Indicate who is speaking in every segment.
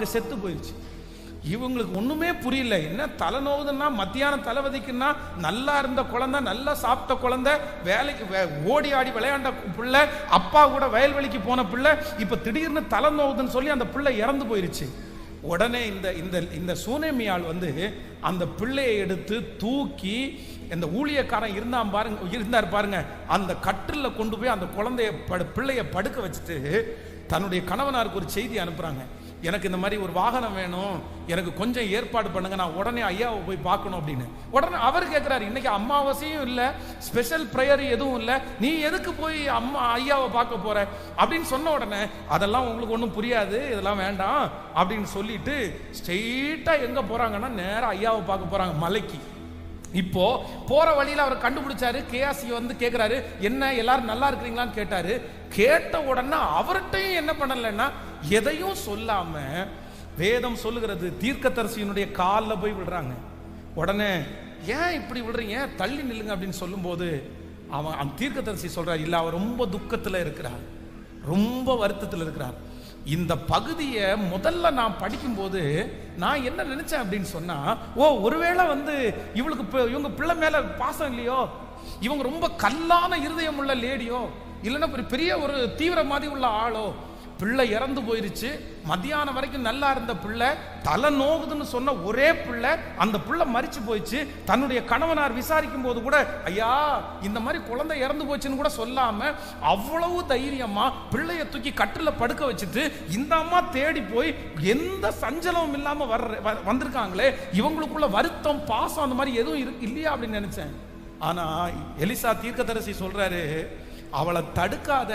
Speaker 1: செத்து போயிடுச்சு. இவங்களுக்கு ஒண்ணுமே புரியல. என்ன தலைநோவுதுன்னா மத்தியானம் தலைவதிக்குன்னா நல்லா இருந்த குழந்தை, நல்லா சாப்பிட்ட குழந்தை, வேலைக்கு ஓடி ஆடி விளையாண்ட பிள்ளை, அப்பா கூட வயல்வெளிக்கு போன பிள்ளை, இப்ப திடீர்னு தலைநோவுதுன்னு சொல்லி அந்த பிள்ளை இறந்து போயிருச்சு. உடனே இந்த இந்த இந்த சூனேமியால் அந்த பிள்ளையை எடுத்து தூக்கி இந்த ஊழியக்காரன் இருந்தார் பாருங்க, அந்த கட்டில கொண்டு போய் அந்த பிள்ளைய படுக்க வச்சுட்டு தன்னுடைய கணவனாருக்கு ஒரு செய்தி அனுப்புறாங்க. எனக்கு இந்த மாதிரி ஒரு வாகனம் வேணும், எனக்கு கொஞ்சம் ஏற்பாடு பண்ணுங்க, நான் உடனே ஐயாவை போய் பார்க்கணும் அப்படின்னு. உடனே அவர் கேட்கிறாரு, இன்னைக்கு அமாவாசையும் இல்லை, ஸ்பெஷல் ப்ரேயர் எதுவும் இல்லை, நீ எதுக்கு போய் ஐயாவை பார்க்க போற அப்படின்னு சொன்ன உடனே, அதெல்லாம் உங்களுக்கு ஒன்றும் புரியாது, இதெல்லாம் வேண்டாம் அப்படின்னு சொல்லிட்டு ஸ்ட்ரெயிட்டா எங்க போறாங்கன்னா நேரா ஐயாவை பார்க்க போறாங்க, மலைக்கு. இப்போ போற வழியில அவர் கண்டுபிடிச்சாரு. கேஆசி கேட்கிறாரு, என்ன எல்லாரும் நல்லா இருக்கிறீங்களான்னு கேட்டாரு. கேட்ட உடனே அவர்கிட்டையும் என்ன பண்ணலன்னா எதையும் சொல்லாம வேதம் சொல்லுகிறது தீர்க்கதரிசியினுடைய காலில் போய் விடுறாங்க. உடனே ஏன் இப்படி விடுறீங்க, தள்ளி நில்லுங்க அப்படின்னு சொல்லும் போது அவன் தீர்க்கதரிசி சொல்றார், இல்ல அவர் ரொம்ப துக்கத்துல இருக்கிறார், ரொம்ப வருத்தத்தில் இருக்கிறார். இந்த பகுதியை முதல்ல நான் படிக்கும்போது நான் என்ன நினைச்சேன் அப்படின்னு சொன்னா, ஒருவேளை இவங்க பிள்ளை மேல பாசம் இல்லையோ, இவங்க ரொம்ப கல்லான இருதயம் உள்ள லேடியோ, இல்லைன்னா பெரிய ஒரு தீவிரவாதி உள்ள ஆளோ. பிள்ளை இறந்து போயிருச்சு, மத்தியானம் வரைக்கும் நல்லா இருந்த பிள்ளை, தலை நோகுதுன்னு சொன்ன ஒரே பிள்ளை, அந்த பிள்ளை மரிச்சு போயிடுச்சு. தன்னுடைய கணவனார் விசாரிக்கும் போது கூட, ஐயா இந்த மாதிரி குழந்தை இறந்து போச்சுன்னு கூட சொல்லாம அவ்வளவு தைரியமா பிள்ளைய தூக்கி கட்டில படுக்க வச்சுட்டு இந்த அம்மா தேடி போய் எந்த சஞ்சலமும் இல்லாம வந்திருக்காங்களே, இவங்களுக்குள்ள வருத்தம் பாசம் அந்த மாதிரி எதுவும் இல்லையா அப்படின்னு நினைச்சேன். ஆனா எலிசா தீர்க்கதரிசி சொல்றாரு, அவளை தடுக்காத,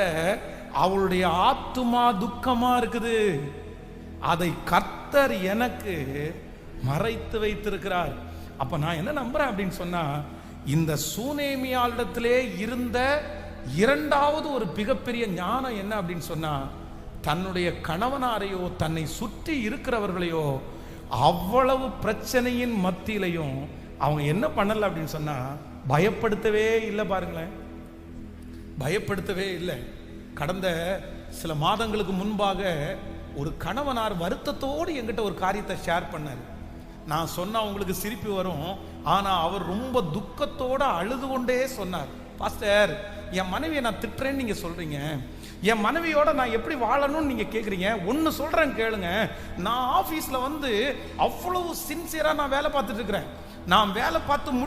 Speaker 1: அவளுடைய ஆத்துமா துக்கமா இருக்குது, அதை கர்த்தர் எனக்கு மறைத்து வைத்திருக்கிறார். அப்ப நான் என்ன நம்புறேன் அப்படின்னு சொன்னா, இந்த சூனேமியாளிடத்திலே இருந்த இரண்டாவது ஒரு மிகப்பெரிய ஞானம் என்ன அப்படின்னு சொன்னா, தன்னுடைய கணவனாரையோ தன்னை சுற்றி இருக்கிறவர்களையோ அவ்வளவு பிரச்சனையின் மத்தியிலையும் அவங்க என்ன பண்ணல அப்படின்னு சொன்னா, பயப்படுத்தவே இல்லை. பாருங்களேன், பயப்படுத்தவே இல்லை. கடந்த சில மாதங்களுக்கு முன்பாக ஒரு கணவனார் வருத்தத்தோடு என்கிட்ட ஒரு காரியத்தை ஷேர் பண்ணார். நான் சொன்னா உங்களுக்கு சிரிப்பு வரும், ஆனா அவர் ரொம்ப துக்கத்தோட அழுது கொண்டே சொன்னார், பாஸ்டர் என் மனைவியை நான் திட்டுறேன்னு நீங்க சொல்றீங்க, என் மனைவியோட நான் எப்படி வாழணும்னு நீங்க கேக்குறீங்க, ஒன்னு சொல்றேன் கேளுங்க, நான் ஆபீஸ்ல அவ்வளவு சின்சியரா நான் வேலை பார்த்துட்டு இருக்கிறேன், நான் வேலை பார்த்து